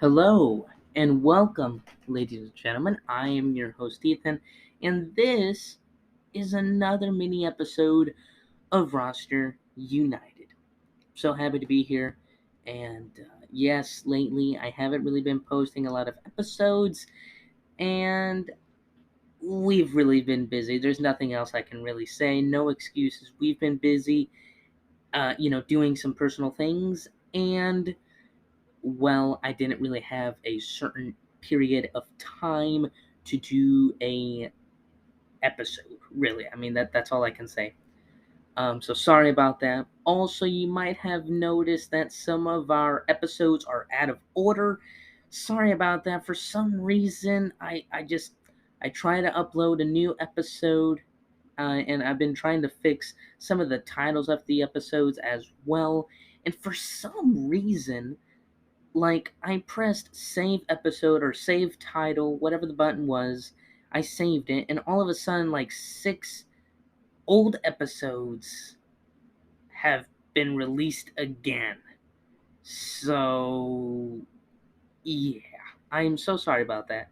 Hello and welcome, ladies and gentlemen. I am your host, Ethan, and this is another mini episode of Roster United. So happy to be here. And yes, lately I haven't really been posting a lot of episodes, and we've really been busy. There's nothing else I can really say. No excuses. We've been busy, doing some personal things, and well, I didn't really have a certain period of time to do a episode. Really, I mean that's all I can say. So sorry about that. Also, you might have noticed that some of our episodes are out of order. Sorry about that. For some reason, I try to upload a new episode, and I've been trying to fix some of the titles of the episodes as well. And for some reason, like I pressed save episode or save title, whatever the button was, I saved it, and all of a sudden, like six old episodes have been released again. So, yeah, I'm so sorry about that.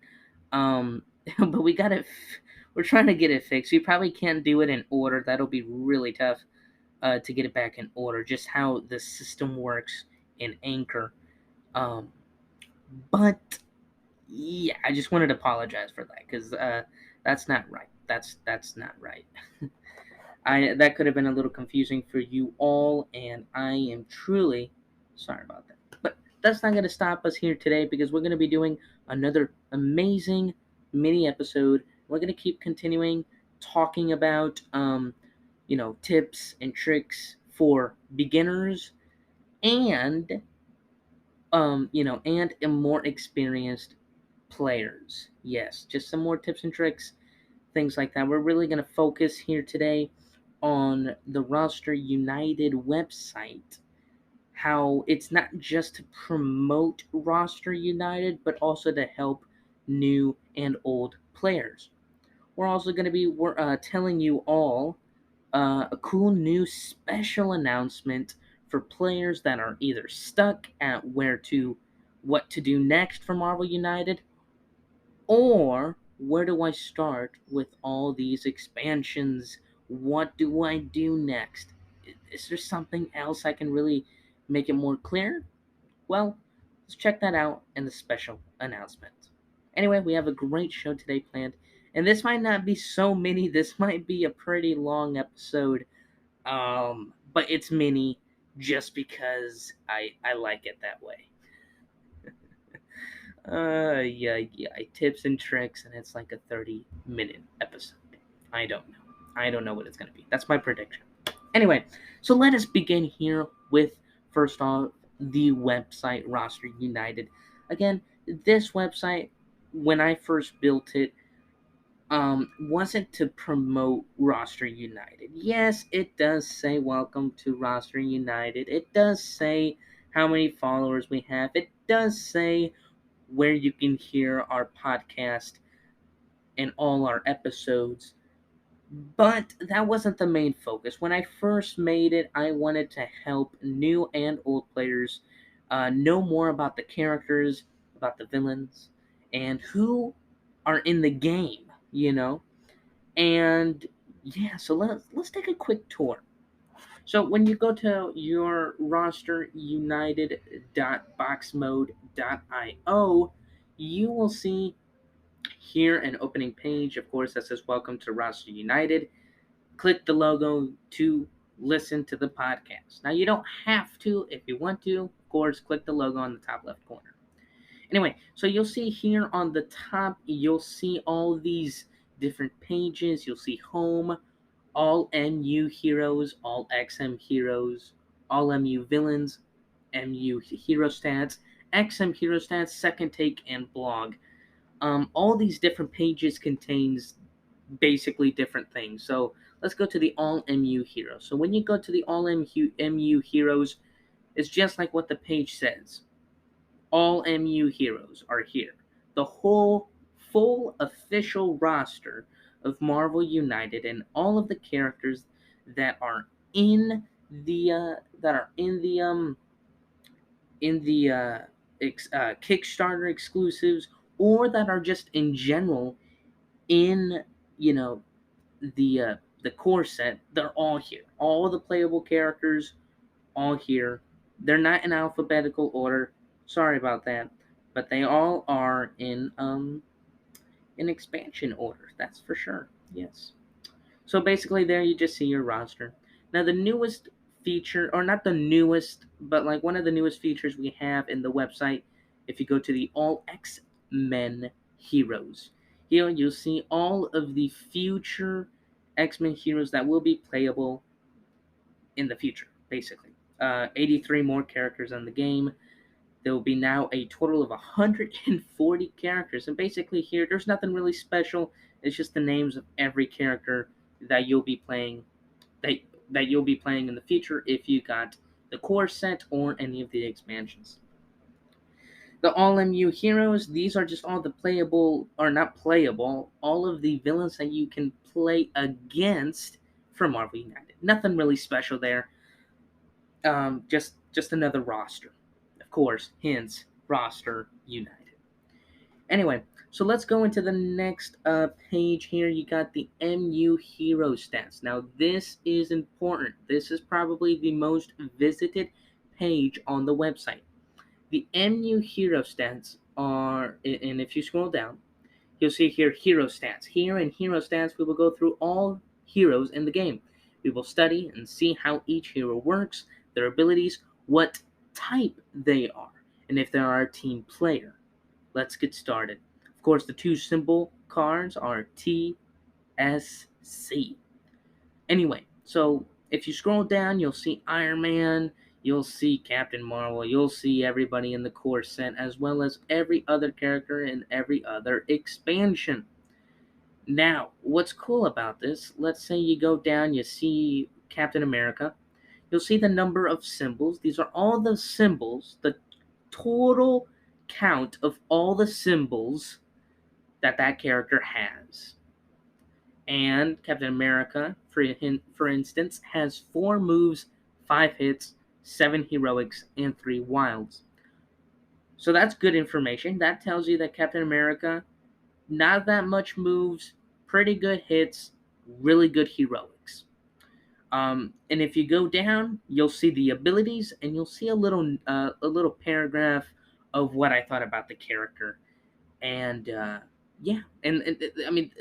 But we got it. We're trying to get it fixed. We probably can't do it in order. That'll be really tough to get it back in order. Just how the system works in Anchor. Um, but yeah, I just wanted to apologize for that because that's not right. That's not right. I That could have been a little confusing for you all, and I am truly sorry about that. But that's not going to stop us here today because we're going to be doing another amazing mini episode. We're going to keep continuing talking about tips and tricks for beginners and and more experienced players. Yes, just some more tips and tricks, things like that. We're really going to focus here today on the Roster United website. How it's not just to promote Roster United, but also to help new and old players. We're also going to be telling you all a cool new special announcement for players that are either stuck at what to do next for Marvel United, or where do I start with all these expansions? What do I do next? Is there something else I can really make it more clear? Well, let's check that out in the special announcement. Anyway, we have a great show today planned, and this might not be so mini. This might be a pretty long episode, but it's mini just because I like it that way. Yeah, tips and tricks, and it's like a 30-minute episode. I don't know. I don't know what it's gonna be. That's my prediction. Anyway, so let us begin here with first off the website Roster United. Again, this website, when I first built it, wasn't to promote Roster United. Yes, it does say welcome to Roster United. It does say how many followers we have. It does say where you can hear our podcast and all our episodes. But that wasn't the main focus. When I first made it, I wanted to help new and old players know more about the characters, about the villains, and who are in the game, And yeah, so let's take a quick tour. So when you go to your rosterunited.boxmode.io, you will see here an opening page, of course, that says Welcome to Roster United. Click the logo to listen to the podcast. Now, you don't have to. If you want to, of course, click the logo on the top left corner. Anyway, so you'll see here on the top, you'll see all these different pages. You'll see home, all MU heroes, all XM heroes, all MU villains, MU hero stats, XM hero stats, second take, and blog. All these different pages contains basically different things. So let's go to the all MU heroes. So when you go to the all MU heroes, it's just like what the page says. All MU heroes are here. The whole full official roster of Marvel United and all of the characters that are in the Kickstarter exclusives, or that are just in general in, you know, the core set. They're all here. All the playable characters, all here. They're not in alphabetical order. Sorry about that, but they all are in expansion order. That's for sure. Yes. So basically, there you just see your roster. Now, the newest feature, or not the newest, but like one of the newest features we have in the website, if you go to the All X Men Heroes, here you'll see all of the future X Men heroes that will be playable in the future, basically. 83 more characters in the game. There will be now a total of 140 characters. And basically, here, there's nothing really special. It's just the names of every character that you'll be playing that you'll be playing in the future if you got the core set or any of the expansions. The All MU heroes, these are just all the playable, or not playable, all of the villains that you can play against from Marvel United. Nothing really special there. Just another roster. Of course, hence roster United. Anyway, so let's go into the next page here. You got the MU hero stats. Now, this is important. This is probably the most visited page on the website. The MU hero stats are, and if you scroll down, you'll see here hero stats. Here in hero stats, we will go through all heroes in the game. We will study and see how each hero works, their abilities, what type they are, and if they are a team player. Let's get started. Of course, the two symbol cards are TSC. Anyway, so if you scroll down, you'll see Iron Man, you'll see Captain Marvel, you'll see everybody in the core set, as well as every other character in every other expansion. Now, what's cool about this, let's say you go down, you see Captain America, you'll see the number of symbols. These are all the symbols, the total count of all the symbols that character has. And Captain America, for instance, has 4 moves, 5 hits, 7 heroics, and 3 wilds. So that's good information. That tells you that Captain America, not that much moves, pretty good hits, really good heroics. And if you go down, you'll see the abilities, and you'll see a little paragraph of what I thought about the character. And yeah, and I mean,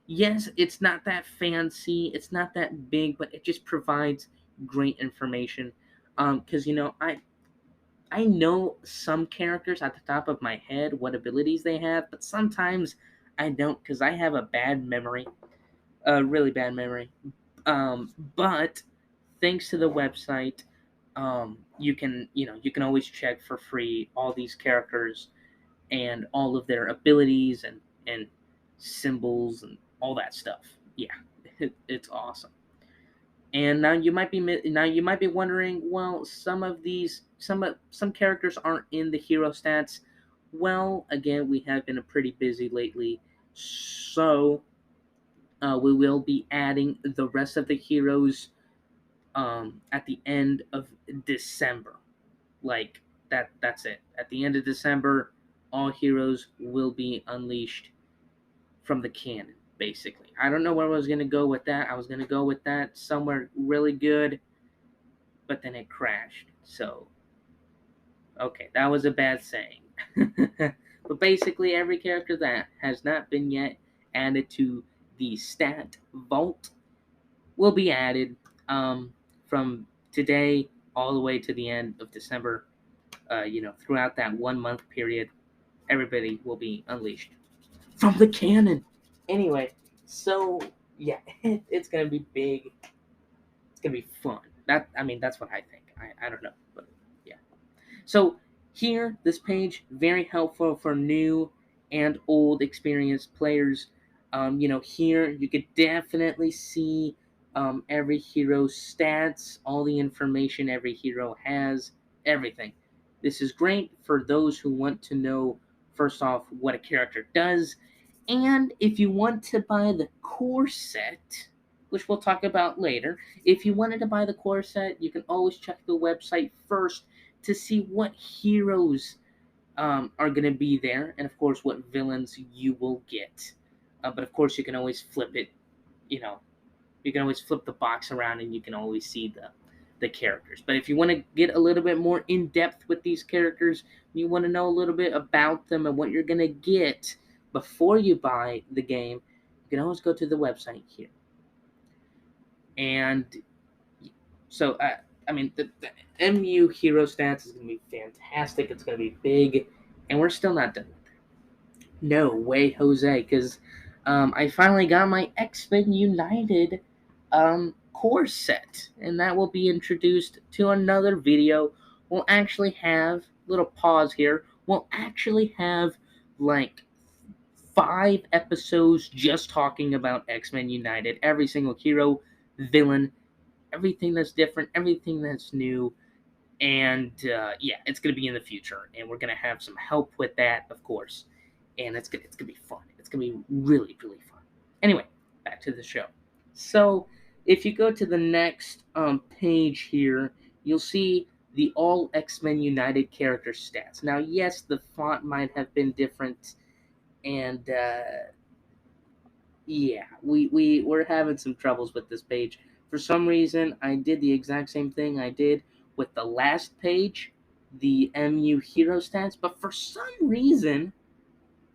yes, it's not that fancy, it's not that big, but it just provides great information. Because I know some characters at the top of my head what abilities they have, but sometimes I don't because I have a bad memory, a really bad memory. But thanks to the website, you can always check for free all these characters and all of their abilities and symbols and all that stuff. Yeah, it's awesome. And now you might be wondering, well, some characters aren't in the hero stats. Well, again, we have been pretty busy lately, so we will be adding the rest of the heroes at the end of December. Like that's it. At the end of December, all heroes will be unleashed from the canon, basically. I don't know where I was gonna go with that. I was gonna go with that somewhere really good, but then it crashed. So okay, that was a bad saying. But basically every character that has not been yet added to the stat vault will be added from today all the way to the end of December. Throughout that 1 month period, everybody will be unleashed from the cannon. Anyway, so yeah, it's gonna be big. It's gonna be fun. That's what I think. I don't know, but yeah. So here, this page very helpful for new and old experienced players. Here you could definitely see every hero's stats, all the information every hero has, everything. This is great for those who want to know, first off, what a character does, and if you want to buy the core set, which we'll talk about later, if you wanted to buy the core set, you can always check the website first to see what heroes are going to be there, and of course what villains you will get. But of course you can always flip it, you know, you can always flip the box around and you can always see the characters. But if you want to get a little bit more in depth with these characters, you want to know a little bit about them and what you're going to get before you buy the game, you can always go to the website here. And so, I mean, the MU Hero Stats is going to be fantastic. It's going to be big, and we're still not done with it. No way, Jose, because I finally got my X-Men United core set, and that will be introduced to another video. We'll actually have, little pause here, we'll actually have like 5 episodes just talking about X-Men United, every single hero, villain, everything that's different, everything that's new, and yeah, it's gonna be in the future, and we're gonna have some help with that, of course, and it's gonna be fun. It's gonna be really really fun. Anyway, back to the show. So, if you go to the next page here, you'll see the all X-Men United character stats. Now, yes, the font might have been different, and yeah, we're having some troubles with this page. For some reason, I did the exact same thing I did with the last page, the MU hero stats, but for some reason,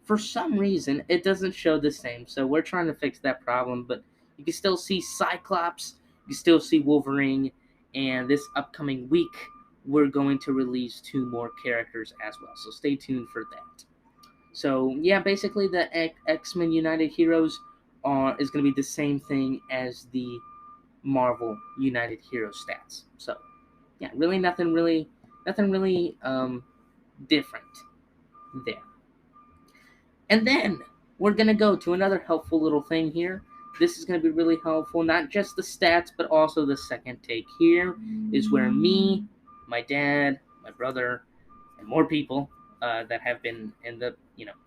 it doesn't show the same. So we're trying to fix that problem, but you can still see Cyclops, you can still see Wolverine, and this upcoming week, we're going to release 2 more characters as well. So stay tuned for that. So yeah, basically the X-Men United Heroes is going to be the same thing as the Marvel United Hero stats. So yeah, really nothing really different there. And then we're gonna go to another helpful little thing here. This is gonna be really helpful, not just the stats, but also the second take. Here is where me, my dad, my brother, and more people that have been in the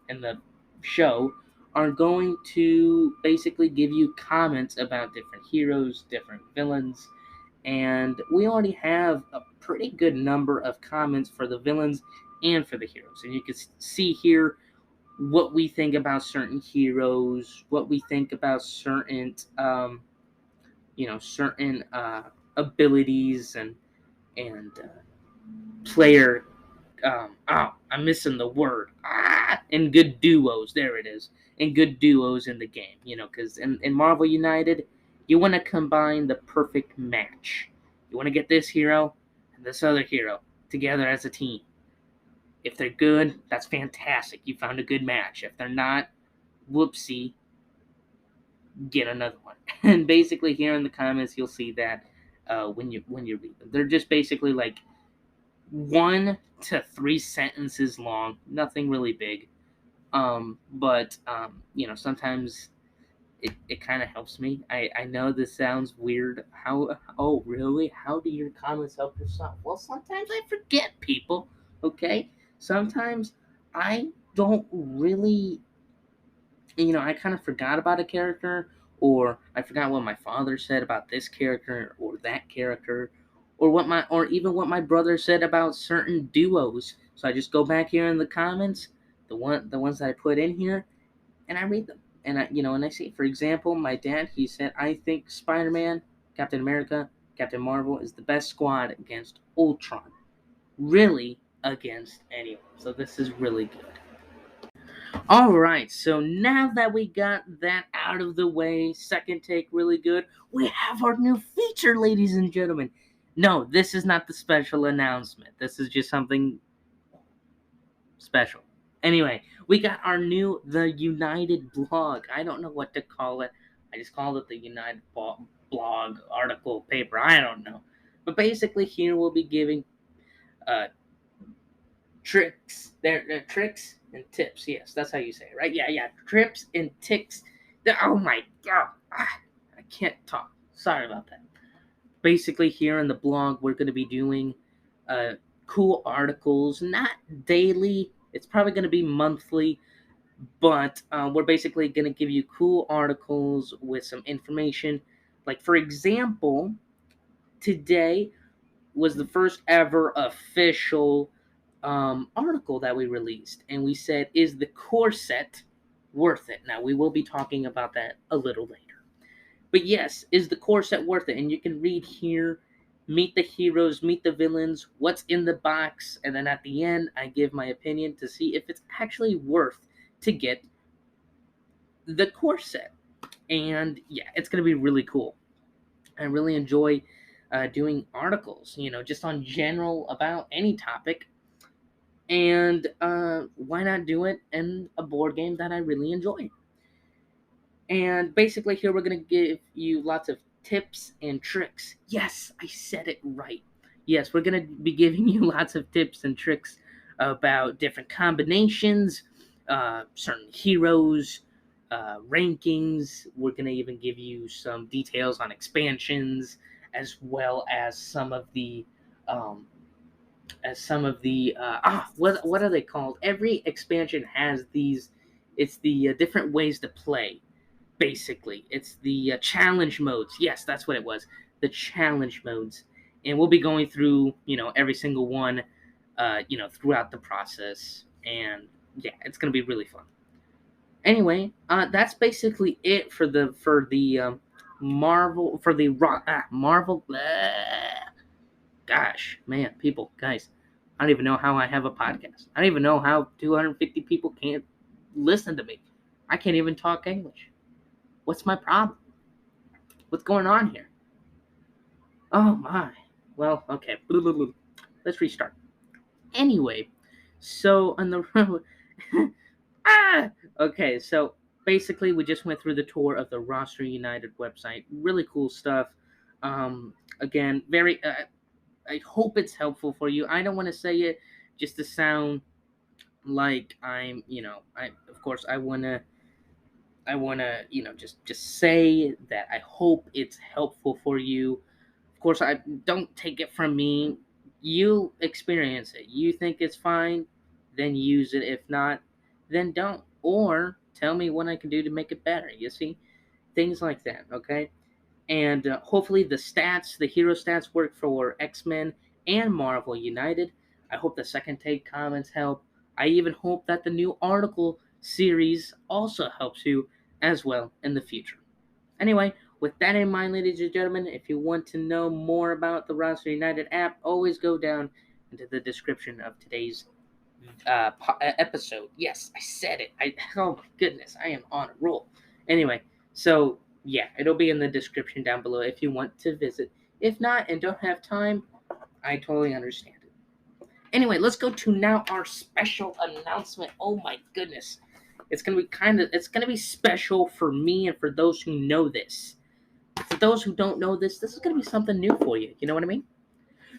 in the show are going to basically give you comments about different heroes, different villains, and we already have a pretty good number of comments for the villains and for the heroes. And you can see here what we think about certain heroes, what we think about certain certain abilities and player I'm missing the word. And good duos. There it is. And good duos in the game. Because in Marvel United, you want to combine the perfect match. You want to get this hero and this other hero together as a team. If they're good, that's fantastic. You found a good match. If they're not, whoopsie, get another one. And basically, here in the comments, you'll see that when you read them, they're just basically like 1 to 3 sentences long, nothing really big. But sometimes it kind of helps me. I know this sounds weird. Oh, really? How do your comments help yourself? Well, sometimes I forget, people, okay? Sometimes I don't really, I kind of forgot about a character, or I forgot what my father said about this character or that character, or even what my brother said about certain duos. So I just go back here in the comments, the ones that I put in here, and I read them. And I see, for example, my dad, he said, I think Spider-Man, Captain America, Captain Marvel is the best squad against Ultron. Really, against anyone. So this is really good. Alright, so now that we got that out of the way, second take really good, we have our new feature, ladies and gentlemen. No, this is not the special announcement. This is just something special. Anyway, we got our new The United blog. I don't know what to call it. I just called it the United blog, article, paper. I don't know. But basically, here we'll be giving uh, tricks. They're tricks and tips. Yes, that's how you say it, right? Yeah. Trips and ticks. Oh my god. I can't talk. Sorry about that. Basically, here in the blog, we're going to be doing cool articles, not daily. It's probably going to be monthly, but we're basically going to give you cool articles with some information. Like, for example, today was the first ever official article that we released, and we said, is the core set worth it? Now, we will be talking about that a little later. But yes, is the core set worth it? And you can read here, meet the heroes, meet the villains, what's in the box, and then at the end, I give my opinion to see if it's actually worth to get the core set. And yeah, it's going to be really cool. I really enjoy doing articles, just on general about any topic. And why not do it in a board game that I really enjoy? And basically, here we're going to give you lots of tips and tricks. Yes, I said it right. Yes, we're going to be giving you lots of tips and tricks about different combinations, certain heroes, rankings. We're going to even give you some details on expansions, as well as some of the what are they called? Every expansion has these. It's the different ways to play. Basically, it's the challenge modes. Yes, that's what it was. The challenge modes, and we'll be going through every single one, throughout the process. And yeah, it's gonna be really fun. Anyway, that's basically it for the Marvel for the Marvel. Gosh, man, people, guys, I don't even know how I have a podcast. I don't even know how 250 people can't listen to me. I can't even talk English. What's my problem? What's going on here? Oh my. Well, okay. Let's restart. Anyway, so on the road. Okay, so basically we just went through the tour of the Roster United website. Really cool stuff. Again, very. I hope it's helpful for you. I don't want to say it just to sound like I'm. I of course I want to just say that I hope it's helpful for you. Of course, I don't take it from me. You experience it. You think it's fine, then use it. If not, then don't. Or tell me what I can do to make it better. You see, things like that. Okay, and hopefully the hero stats work for X-Men and Marvel United. I hope the second take comments help. I even hope that the new article series also helps you as well in the future. Anyway, with that in mind, ladies and gentlemen, if you want to know more about the Roster United app, always go down into the description of today's episode. Yes, I said it. Oh my goodness, I am on a roll. Anyway, so yeah, it'll be in the description down below if you want to visit. If not and don't have time, I totally understand it. Anyway, let's go to now our special announcement. Oh my goodness. It's gonna be special for me and for those who know this. For those who don't know this is gonna be something new for you. You know what I mean?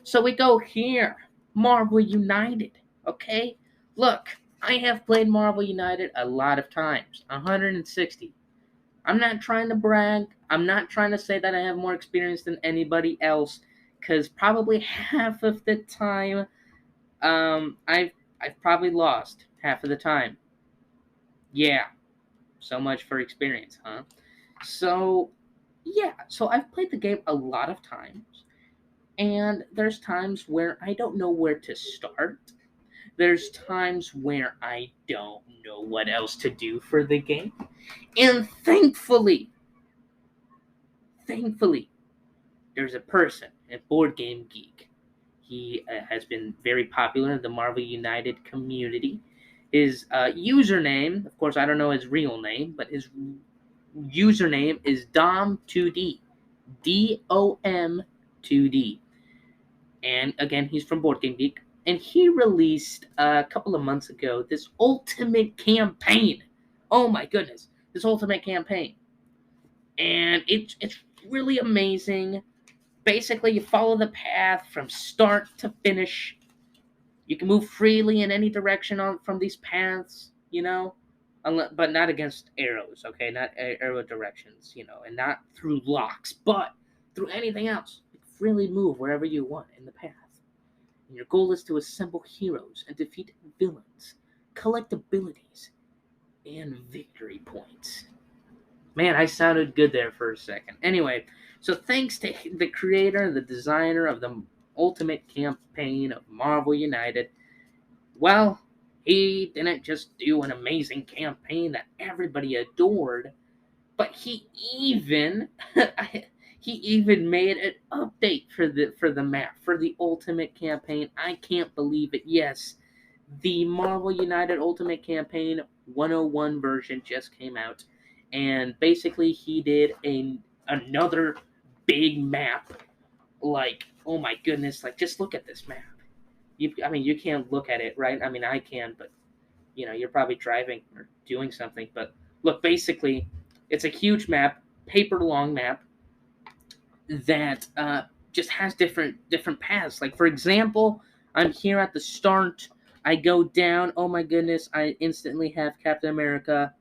So we go here. Marvel United. Okay? Look, I have played Marvel United a lot of times. 160. I'm not trying to brag. I'm not trying to say that I have more experience than anybody else. Because probably half of the time, I've probably lost half of the time. Yeah, so much for experience, huh? So, yeah, so I've played the game a lot of times, and there's times where I don't know where to start. There's times where I don't know what else to do for the game. And thankfully, there's a person, a board game geek. He has been very popular in the Marvel United community. His username, of course, I don't know his real name, but his username is Dom2D. DOM2D. And again, he's from Board Game Geek. And he released a couple of months ago this ultimate campaign. Oh my goodness, this ultimate campaign. And it's really amazing. Basically, you follow the path from start to finish. You can move freely in any direction from these paths, but not against arrows, okay? Not arrow directions, and not through locks, but through anything else. You can freely move wherever you want in the path. And your goal is to assemble heroes and defeat villains, collect abilities, and victory points. Man, I sounded good there for a second. Anyway, so thanks to the creator, the designer of the Ultimate Campaign of Marvel United, Well, he didn't just do an amazing campaign that everybody adored, but he even he even made an update for the map for the Ultimate Campaign. I can't believe it. Yes, the Marvel United Ultimate Campaign 101 version just came out, and basically he did another big map. Like, oh my goodness, like just look at this map. I mean, you can't look at it, right? I mean, I can, but you're probably driving or doing something. But look, basically, it's a huge map, paper long map that just has different paths. Like, for example, I'm here at the start. I go down. Oh my goodness! I instantly have Captain America,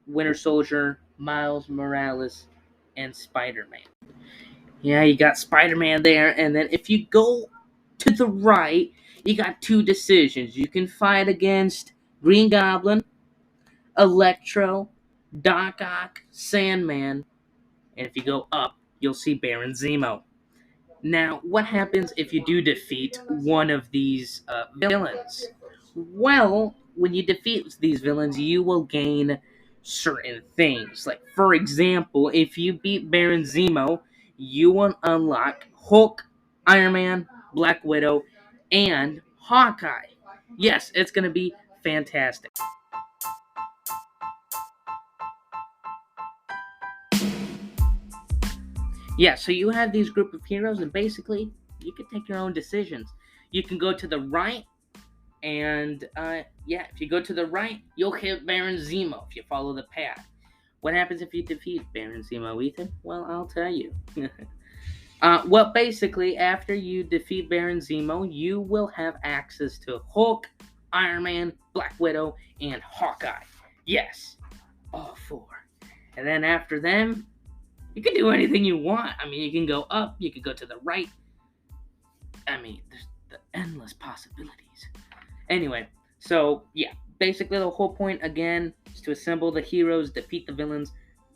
Winter Soldier, Miles Morales, and Spider-Man. Yeah, you got Spider-Man there, and then if you go to the right, you got two decisions. You can fight against Green Goblin, Electro, Doc Ock, Sandman, and if you go up, you'll see Baron Zemo. Now, what happens if you do defeat one of these villains? Well, when you defeat these villains, you will gain certain things. Like, for example, if you beat Baron Zemo, you will unlock Hulk, Iron Man, Black Widow, and Hawkeye. Yes, it's going to be fantastic. Yeah, so you have these group of heroes, and basically, you can take your own decisions. You can go to the right, and yeah, if you go to the right, you'll hit Baron Zemo if you follow the path. What happens if you defeat Baron Zemo, Ethan? Well, I'll tell you. Well, basically, after you defeat Baron Zemo, you will have access to Hulk, Iron Man, Black Widow, and Hawkeye. Yes, all four. And then after them, you can do anything you want. I mean, you can go up, you can go to the right. I mean, there's the endless possibilities. Anyway, so yeah, basically the whole point again is to assemble the heroes, defeat the villains,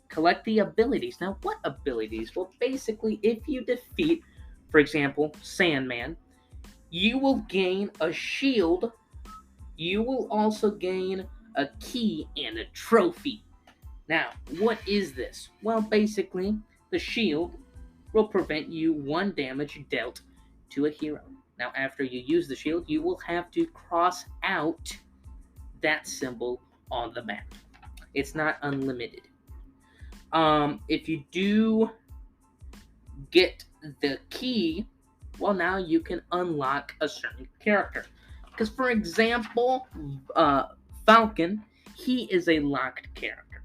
collect the abilities. Now, what abilities? Well, basically, if you defeat, for example, Sandman, you will gain a shield. You will also gain a key and a trophy. Now, what is this? Well, basically, the shield will prevent you one damage dealt to a hero. Now, after you use the shield, you will have to cross out that symbol on the map. It's not unlimited. If you do get the key, well, now you can unlock a certain character. Because, for example, Falcon, he is a locked character.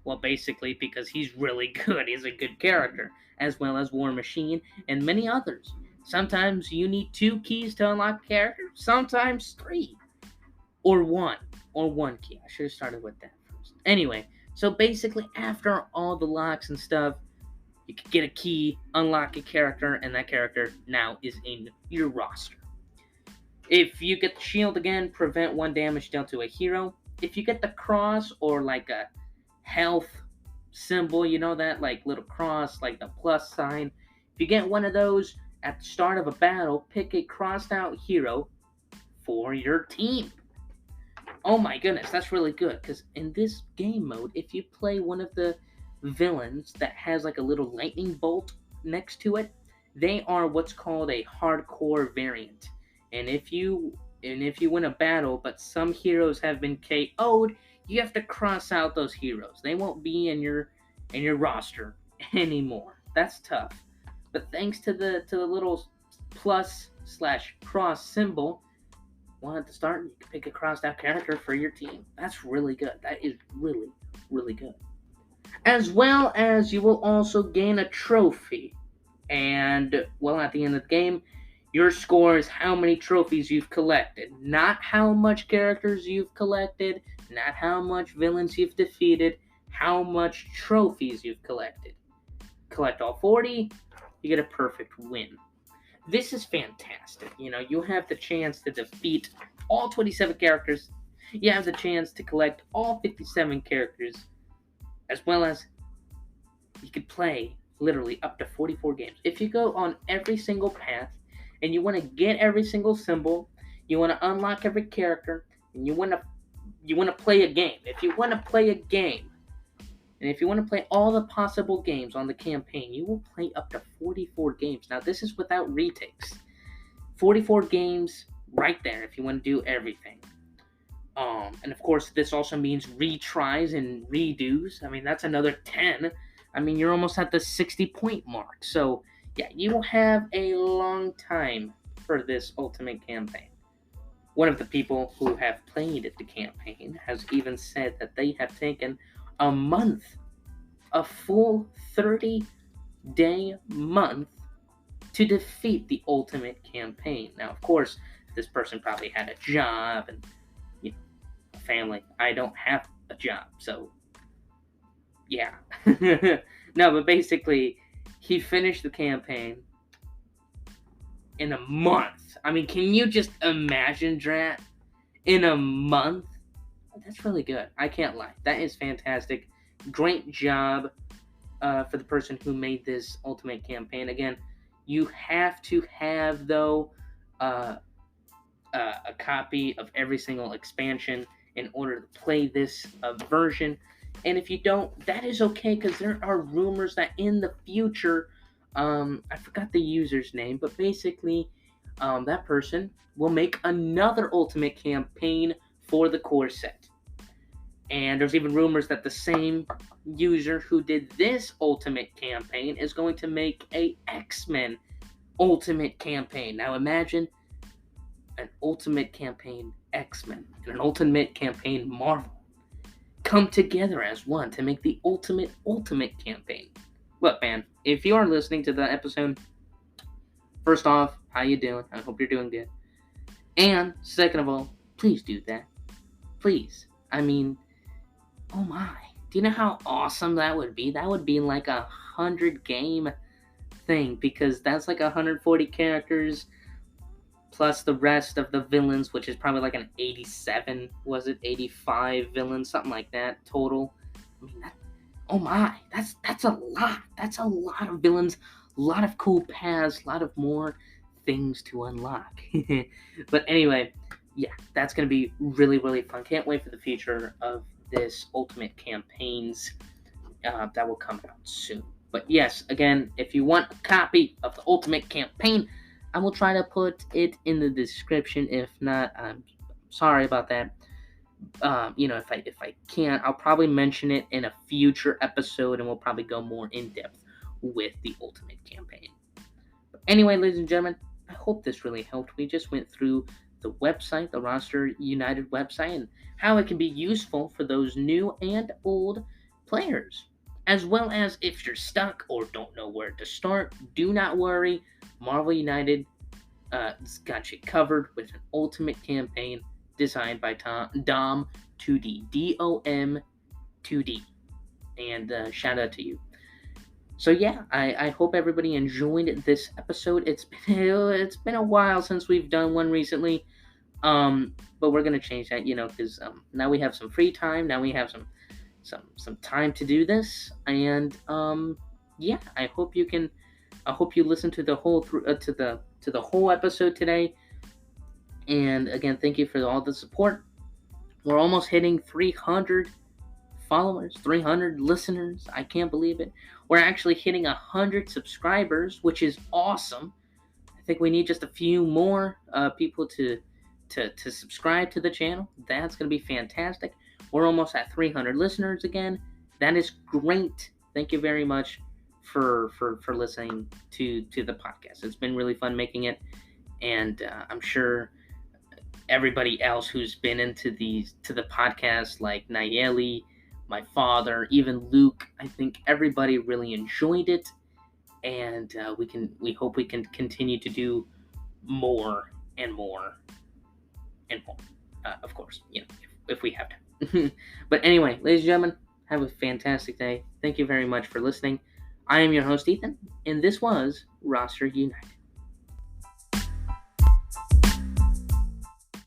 Well, basically, because he's really good. He's a good character, as well as War Machine and many others. Sometimes you need 2 keys to unlock a character, sometimes 3. Or 1. Or 1 key. I should have started with that first. Anyway, so basically, after all the locks and stuff, you can get a key, unlock a character, and that character now is in your roster. If you get the shield again, prevent 1 damage dealt to a hero. If you get the cross or like a health symbol, you know that like little cross, like the plus sign. If you get one of those at the start of a battle, pick a crossed out hero for your team. Oh my goodness, that's really good, because in this game mode, if you play one of the villains that has like a little lightning bolt next to it, they are what's called a hardcore variant. And if you win a battle, but some heroes have been KO'd, you have to cross out those heroes. They won't be in your roster anymore. That's tough. But thanks to the little plus/cross symbol, well, at the start, you can pick a crossed out character for your team. That's really good. That is really, really good. As well as you will also gain a trophy. And, well, at the end of the game, your score is how many trophies you've collected. Not how much characters you've collected, not how much villains you've defeated, how much trophies you've collected. Collect all 40, you get a perfect win. This is fantastic. You have the chance to defeat all 27 characters. You have the chance to collect all 57 characters, as well as you could play literally up to 44 games. If you go on every single path and you want to get every single symbol, You want to unlock every character, and you want to play a game. If you want to play a game, and if you want to play all the possible games on the campaign, you will play up to 44 games. Now, this is without retakes. 44 games right there if you want to do everything. And of course, this also means retries and redos. I mean, that's another 10. I mean, you're almost at the 60-point mark. So, yeah, you will have a long time for this Ultimate campaign. One of the people who have played the campaign has even said that they have taken a month, a full 30-day month to defeat the Ultimate campaign. Now, of course, this person probably had a job and a family. I don't have a job, so yeah. No, but basically, he finished the campaign in a month. I mean, can you just imagine, Drat? In a month? That's really good. I can't lie. That is fantastic. Great job for the person who made this Ultimate campaign. Again, you have to have, though, a copy of every single expansion in order to play this version. And if you don't, that is okay, because there are rumors that in the future, I forgot the user's name, but basically, that person will make another Ultimate campaign for the core set. And there's even rumors that the same user who did this Ultimate campaign is going to make a X-Men Ultimate campaign. Now imagine an Ultimate campaign X-Men and an Ultimate campaign Marvel come together as one to make the Ultimate campaign. Look, man, if you are listening to the episode, first off, how you doing? I hope you're doing good. And second of all, please do that. Please. I mean, oh my. Do you know how awesome that would be? That would be like 100 game thing, because that's like 140 characters plus the rest of the villains, which is probably like an 87, was it 85 villains, something like that total. I mean, oh my, that's a lot. That's a lot of villains, a lot of cool paths, a lot of more things to unlock. But anyway, yeah, that's gonna be really, really fun. Can't wait for the future of this Ultimate campaigns that will come out soon. But yes, again, if you want a copy of the Ultimate campaign, I will try to put it in the description. If not, I'm sorry about that. If I can't, I'll probably mention it in a future episode, and we'll probably go more in depth with the Ultimate campaign. But anyway, ladies and gentlemen, I hope this really helped. We just went through the website, the Roster United website, and how it can be useful for those new and old players. As well as if you're stuck or don't know where to start, do not worry. Marvel United got you covered with an Ultimate campaign designed by Dom 2D, DOM 2D. And shout out to you. So yeah, I hope everybody enjoyed this episode. It's been a while since we've done one recently, but we're gonna change that, because now we have some free time. Now we have some time to do this, and yeah, I hope you listen to the whole to the whole episode today. And again, thank you for all the support. We're almost hitting 300 followers, 300 listeners. I can't believe it. We're actually hitting 100 subscribers, which is awesome. I think we need just a few more people to subscribe to the channel. That's going to be fantastic. We're almost at 300 listeners again. That is great. Thank you very much for listening to the podcast. It's been really fun making it, and I'm sure everybody else who's been into the podcast, like Nayeli, my father, even Luke, I think everybody really enjoyed it, and we hope we can continue to do more and more and more. Of course, if we have to. But anyway, ladies and gentlemen, have a fantastic day. Thank you very much for listening. I am your host, Ethan, and this was Roster United.